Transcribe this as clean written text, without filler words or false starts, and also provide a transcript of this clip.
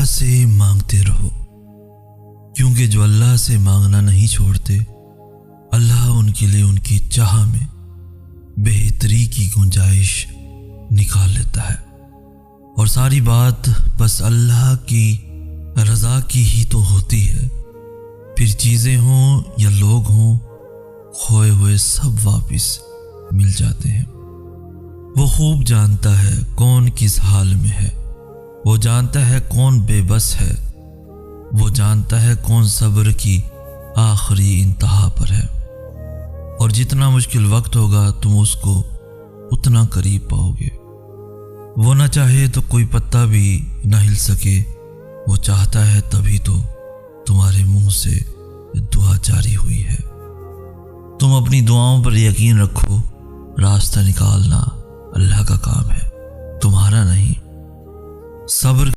سے مانگتے رہو، کیونکہ جو اللہ سے مانگنا نہیں چھوڑتے، اللہ ان کے لیے ان کی چاہ میں بہتری کی گنجائش نکال لیتا ہے۔ اور ساری بات بس اللہ کی رضا کی ہی تو ہوتی ہے، پھر چیزیں ہوں یا لوگ ہوں، کھوئے ہوئے سب واپس مل جاتے ہیں۔ وہ خوب جانتا ہے کون کس حال میں ہے، وہ جانتا ہے کون بے بس ہے، وہ جانتا ہے کون صبر کی آخری انتہا پر ہے، اور جتنا مشکل وقت ہوگا تم اس کو اتنا قریب پاؤ گے۔ وہ نہ چاہے تو کوئی پتا بھی نہ ہل سکے، وہ چاہتا ہے تبھی تو تمہارے منہ سے دعا جاری ہوئی ہے۔ تم اپنی دعاؤں پر یقین رکھو، راستہ نکالنا اللہ کا کام ہے، تمہارا نہیں۔ صبر